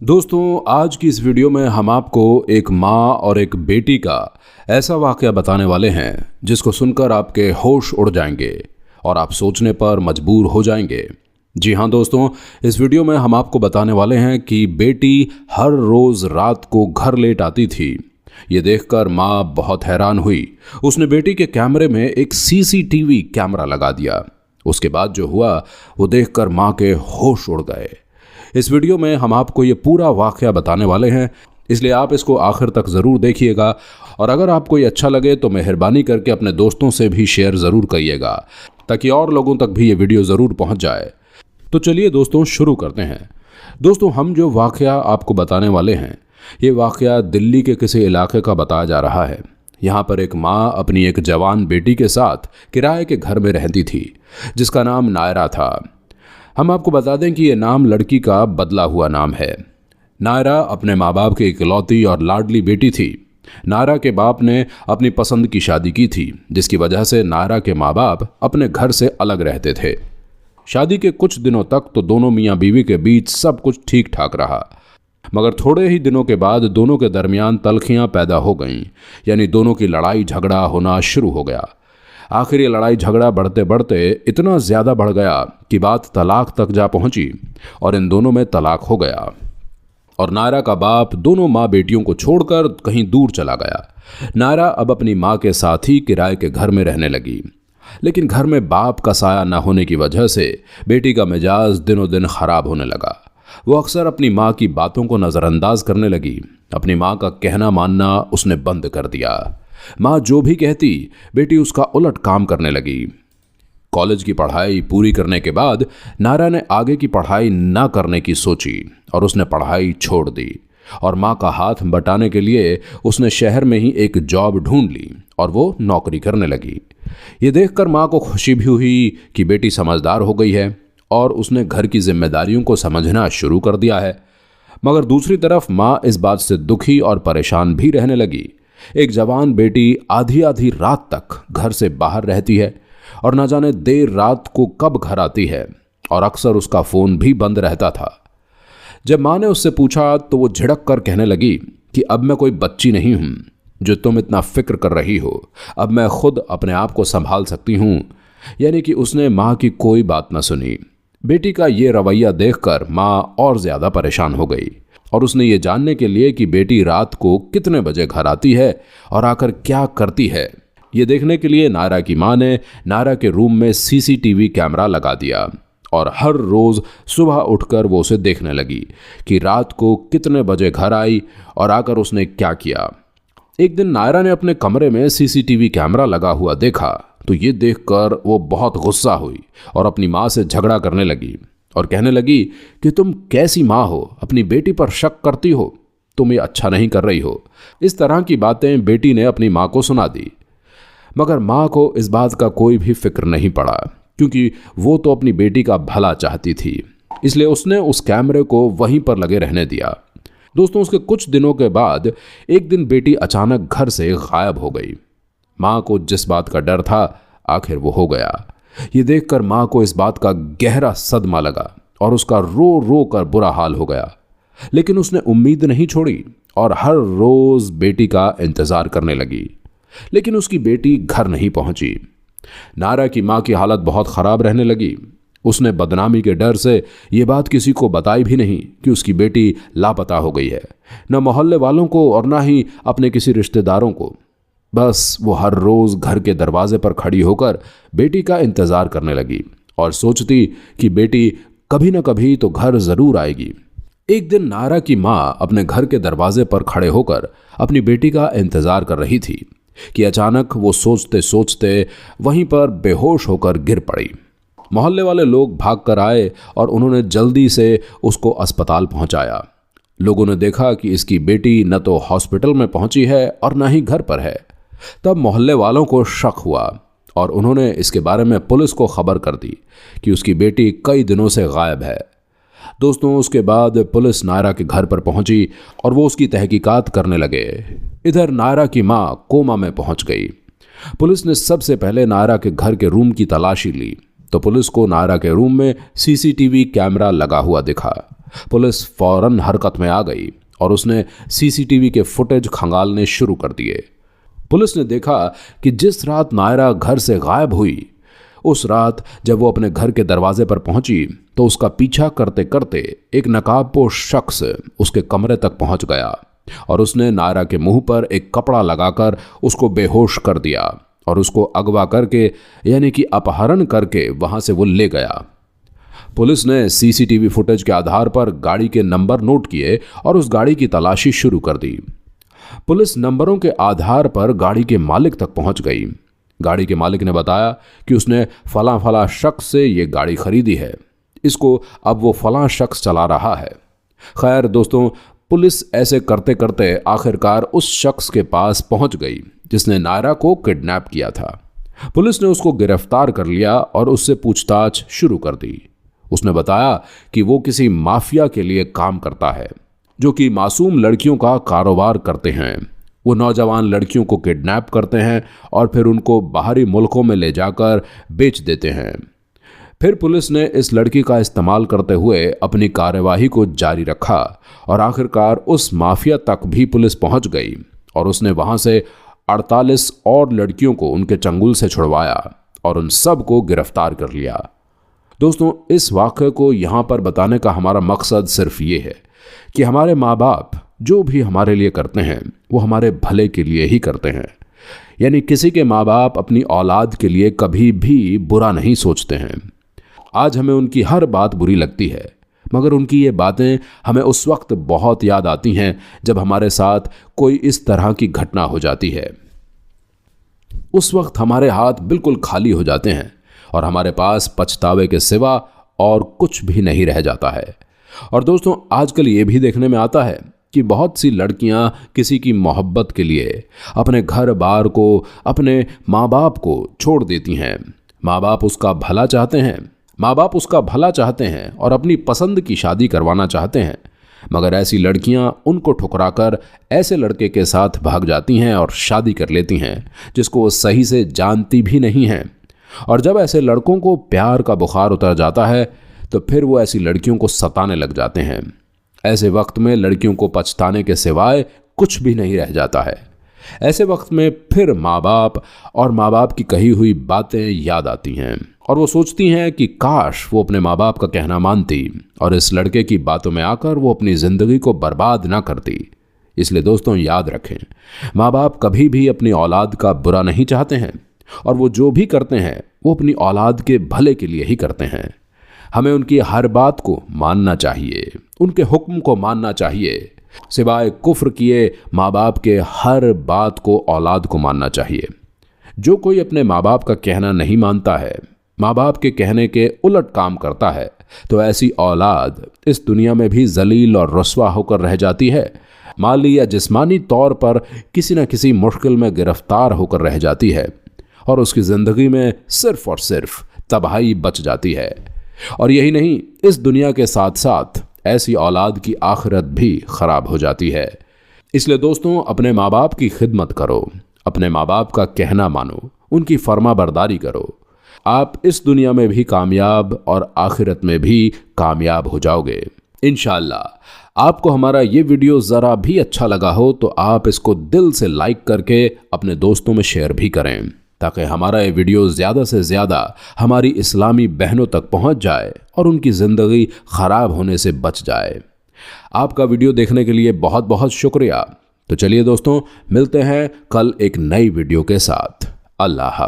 दोस्तों, आज की इस वीडियो में हम आपको एक माँ और एक बेटी का ऐसा वाकया बताने वाले हैं जिसको सुनकर आपके होश उड़ जाएंगे और आप सोचने पर मजबूर हो जाएंगे। जी हाँ दोस्तों, इस वीडियो में हम आपको बताने वाले हैं कि बेटी हर रोज रात को घर लेट आती थी। ये देखकर माँ बहुत हैरान हुई। उसने बेटी के कैमरे में एक सीसीटीवी कैमरा लगा दिया। उसके बाद जो हुआ वो देखकर माँ के होश उड़ गए। इस वीडियो में हम आपको ये पूरा वाकया बताने वाले हैं, इसलिए आप इसको आखिर तक ज़रूर देखिएगा। और अगर आपको ये अच्छा लगे तो मेहरबानी करके अपने दोस्तों से भी शेयर ज़रूर करिएगा ताकि और लोगों तक भी ये वीडियो ज़रूर पहुंच जाए। तो चलिए दोस्तों, शुरू करते हैं। दोस्तों, हम जो वाकया आपको बताने वाले हैं ये वाकया दिल्ली के किसी इलाके का बताया जा रहा है। यहाँ पर एक माँ अपनी एक जवान बेटी के साथ किराए के घर में रहती थी जिसका नाम नायरा था। हम आपको बता दें कि ये नाम लड़की का बदला हुआ नाम है। नायरा अपने माँ बाप की इकलौती और लाडली बेटी थी। नायरा के बाप ने अपनी पसंद की शादी की थी जिसकी वजह से नायरा के माँ बाप अपने घर से अलग रहते थे। शादी के कुछ दिनों तक तो दोनों मियाँ बीवी के बीच सब कुछ ठीक ठाक रहा, मगर थोड़े ही दिनों के बाद दोनों के दरमियान तल्खियाँ पैदा हो गईं, यानी दोनों की लड़ाई झगड़ा होना शुरू हो गया। आखिर ये लड़ाई झगड़ा बढ़ते बढ़ते इतना ज़्यादा बढ़ गया कि बात तलाक तक जा पहुंची और इन दोनों में तलाक हो गया। और नायरा का बाप दोनों माँ बेटियों को छोड़कर कहीं दूर चला गया। नायरा अब अपनी माँ के साथ ही किराए के घर में रहने लगी, लेकिन घर में बाप का साया न होने की वजह से बेटी का मिजाज दिनों दिन खराब होने लगा। वो अक्सर अपनी माँ की बातों को नज़रअंदाज करने लगी। अपनी माँ का कहना मानना उसने बंद कर दिया। माँ जो भी कहती बेटी उसका उलट काम करने लगी। कॉलेज की पढ़ाई पूरी करने के बाद नायरा ने आगे की पढ़ाई ना करने की सोची और उसने पढ़ाई छोड़ दी और माँ का हाथ बटाने के लिए उसने शहर में ही एक जॉब ढूंढ ली और वो नौकरी करने लगी। ये देखकर माँ को खुशी भी हुई कि बेटी समझदार हो गई है और उसने घर की जिम्मेदारियों को समझना शुरू कर दिया है। मगर दूसरी तरफ माँ इस बात से दुखी और परेशान भी रहने लगी। एक जवान बेटी आधी आधी रात तक घर से बाहर रहती है और न जाने देर रात को कब घर आती है और अक्सर उसका फ़ोन भी बंद रहता था। जब माँ ने उससे पूछा तो वो झिड़क कर कहने लगी कि अब मैं कोई बच्ची नहीं हूँ जो तुम इतना फिक्र कर रही हो, अब मैं खुद अपने आप को संभाल सकती हूँ। यानी कि उसने माँ की कोई बात न सुनी। बेटी का ये रवैया देखकर माँ और ज़्यादा परेशान हो गई और उसने ये जानने के लिए कि बेटी रात को कितने बजे घर आती है और आकर क्या करती है, ये देखने के लिए नायरा की माँ ने नायरा के रूम में सीसीटीवी कैमरा लगा दिया और हर रोज़ सुबह उठकर वो उसे देखने लगी कि रात को कितने बजे घर आई और आकर उसने क्या किया। एक दिन नायरा ने अपने कमरे में सीसीटीवी कैमरा लगा हुआ देखा तो ये देखकर वो बहुत गुस्सा हुई और अपनी माँ से झगड़ा करने लगी और कहने लगी कि तुम कैसी माँ हो, अपनी बेटी पर शक करती हो, तुम ये अच्छा नहीं कर रही हो। इस तरह की बातें बेटी ने अपनी माँ को सुना दी, मगर माँ को इस बात का कोई भी फिक्र नहीं पड़ा क्योंकि वो तो अपनी बेटी का भला चाहती थी। इसलिए उसने उस कैमरे को वहीं पर लगे रहने दिया। दोस्तों, उसके कुछ दिनों के बाद एक दिन बेटी अचानक घर से गायब हो गई। माँ को जिस बात का डर था आखिर वो हो गया। ये देखकर माँ को इस बात का गहरा सदमा लगा और उसका रो रो कर बुरा हाल हो गया, लेकिन उसने उम्मीद नहीं छोड़ी और हर रोज बेटी का इंतजार करने लगी, लेकिन उसकी बेटी घर नहीं पहुंची। नायरा की माँ की हालत बहुत खराब रहने लगी। उसने बदनामी के डर से ये बात किसी को बताई भी नहीं कि उसकी बेटी लापता हो गई है, न मोहल्ले वालों को और न ही अपने किसी रिश्तेदारों को। बस वो हर रोज़ घर के दरवाजे पर खड़ी होकर बेटी का इंतज़ार करने लगी और सोचती कि बेटी कभी न कभी तो घर ज़रूर आएगी। एक दिन नायरा की माँ अपने घर के दरवाजे पर खड़े होकर अपनी बेटी का इंतज़ार कर रही थी कि अचानक वो सोचते सोचते वहीं पर बेहोश होकर गिर पड़ी। मोहल्ले वाले लोग भाग कर आए और उन्होंने जल्दी से उसको अस्पताल पहुंचाया। लोगों ने देखा कि इसकी बेटी न तो हॉस्पिटल में पहुंची है और न ही घर पर है। तब मोहल्ले वालों को शक हुआ और उन्होंने इसके बारे में पुलिस को खबर कर दी कि उसकी बेटी कई दिनों से गायब है। दोस्तों, उसके बाद पुलिस नायरा के घर पर पहुंची और वो उसकी तहकीकात करने लगे। इधर नायरा की माँ कोमा में पहुंच गई। पुलिस ने सबसे पहले नायरा के घर के रूम की तलाशी ली तो पुलिस को नायरा के रूम में सीसीटीवी कैमरा लगा हुआ दिखा। पुलिस फौरन हरकत में आ गई और उसने सीसीटीवी के फुटेज खंगालने शुरू कर दिए। पुलिस ने देखा कि जिस रात नायरा घर से गायब हुई, उस रात जब वो अपने घर के दरवाजे पर पहुंची तो उसका पीछा करते करते एक नकाबपोश शख्स उसके कमरे तक पहुंच गया और उसने नायरा के मुंह पर एक कपड़ा लगाकर उसको बेहोश कर दिया और उसको अगवा करके यानी कि अपहरण करके वहां से वो ले गया। पुलिस ने सीसीटीवी फुटेज के आधार पर गाड़ी के नंबर नोट किए और उस गाड़ी की तलाशी शुरू कर दी। पुलिस नंबरों के आधार पर गाड़ी के मालिक तक पहुंच गई। गाड़ी के मालिक ने बताया कि उसने फलां फलां शख्स से ये गाड़ी खरीदी है, इसको अब वो फलां शख्स चला रहा है। खैर दोस्तों, पुलिस ऐसे करते करते आखिरकार उस शख्स के पास पहुंच गई जिसने नायरा को किडनैप किया था। पुलिस ने उसको गिरफ्तार कर लिया और उससे पूछताछ शुरू कर दी। उसने बताया कि वो किसी माफिया के लिए काम करता है जो कि मासूम लड़कियों का कारोबार करते हैं। वो नौजवान लड़कियों को किडनैप करते हैं और फिर उनको बाहरी मुल्कों में ले जाकर बेच देते हैं। फिर पुलिस ने इस लड़की का इस्तेमाल करते हुए अपनी कार्यवाही को जारी रखा और आखिरकार उस माफिया तक भी पुलिस पहुंच गई और उसने वहां से 48 और लड़कियों को उनके चंगुल से छुड़वाया और उन सब को गिरफ्तार कर लिया। दोस्तों, इस वाक़े को यहाँ पर बताने का हमारा मकसद सिर्फ ये है कि हमारे माँ बाप जो भी हमारे लिए करते हैं वो हमारे भले के लिए ही करते हैं। यानी किसी के माँ बाप अपनी औलाद के लिए कभी भी बुरा नहीं सोचते हैं। आज हमें उनकी हर बात बुरी लगती है, मगर उनकी ये बातें हमें उस वक्त बहुत याद आती हैं जब हमारे साथ कोई इस तरह की घटना हो जाती है। उस वक्त हमारे हाथ बिल्कुल खाली हो जाते हैं और हमारे पास पछतावे के सिवा और कुछ भी नहीं रह जाता है। और दोस्तों, आजकल ये भी देखने में आता है कि बहुत सी लड़कियां किसी की मोहब्बत के लिए अपने घर बार को, अपने माँ बाप को छोड़ देती हैं। माँ बाप उसका भला चाहते हैं और अपनी पसंद की शादी करवाना चाहते हैं, मगर ऐसी लड़कियां उनको ठुकराकर ऐसे लड़के के साथ भाग जाती हैं और शादी कर लेती हैं जिसको वो सही से जानती भी नहीं हैं। और जब ऐसे लड़कों को प्यार का बुखार उतर जाता है तो फिर वो ऐसी लड़कियों को सताने लग जाते हैं। ऐसे वक्त में लड़कियों को पछताने के सिवाय कुछ भी नहीं रह जाता है। ऐसे वक्त में फिर माँ बाप की कही हुई बातें याद आती हैं और वो सोचती हैं कि काश वो अपने माँ बाप का कहना मानती और इस लड़के की बातों में आकर वो अपनी ज़िंदगी को बर्बाद ना करती। इसलिए दोस्तों, याद रखें, माँ बाप कभी भी अपनी औलाद का बुरा नहीं चाहते हैं और वो जो भी करते हैं वो अपनी औलाद के भले के लिए ही करते हैं। हमें उनकी हर बात को मानना चाहिए, उनके हुक्म को मानना चाहिए। सिवाय कुफ्र किए माँ बाप के हर बात को औलाद को मानना चाहिए। जो कोई अपने माँ बाप का कहना नहीं मानता है, माँ बाप के कहने के उलट काम करता है, तो ऐसी औलाद इस दुनिया में भी जलील और रुस्वा होकर रह जाती है। माली या जिस्मानी तौर पर किसी न किसी मुश्किल में गिरफ्तार होकर रह जाती है और उसकी ज़िंदगी में सिर्फ और सिर्फ तबाही बच जाती है। और यही नहीं, इस दुनिया के साथ साथ ऐसी औलाद की आखिरत भी खराब हो जाती है। इसलिए दोस्तों, अपने माँ बाप की खिदमत करो, अपने माँ बाप का कहना मानो, उनकी फर्मा बरदारी करो। आप इस दुनिया में भी कामयाब और आखिरत में भी कामयाब हो जाओगे इंशाअल्लाह। आपको हमारा ये वीडियो ज़रा भी अच्छा लगा हो तो आप इसको दिल से लाइक करके अपने दोस्तों में शेयर भी करें, ताकि हमारा ये वीडियो ज़्यादा से ज़्यादा हमारी इस्लामी बहनों तक पहुंच जाए और उनकी ज़िंदगी ख़राब होने से बच जाए। आपका वीडियो देखने के लिए बहुत बहुत शुक्रिया। तो चलिए दोस्तों, मिलते हैं कल एक नई वीडियो के साथ। अल्लाह हाफ़िज़।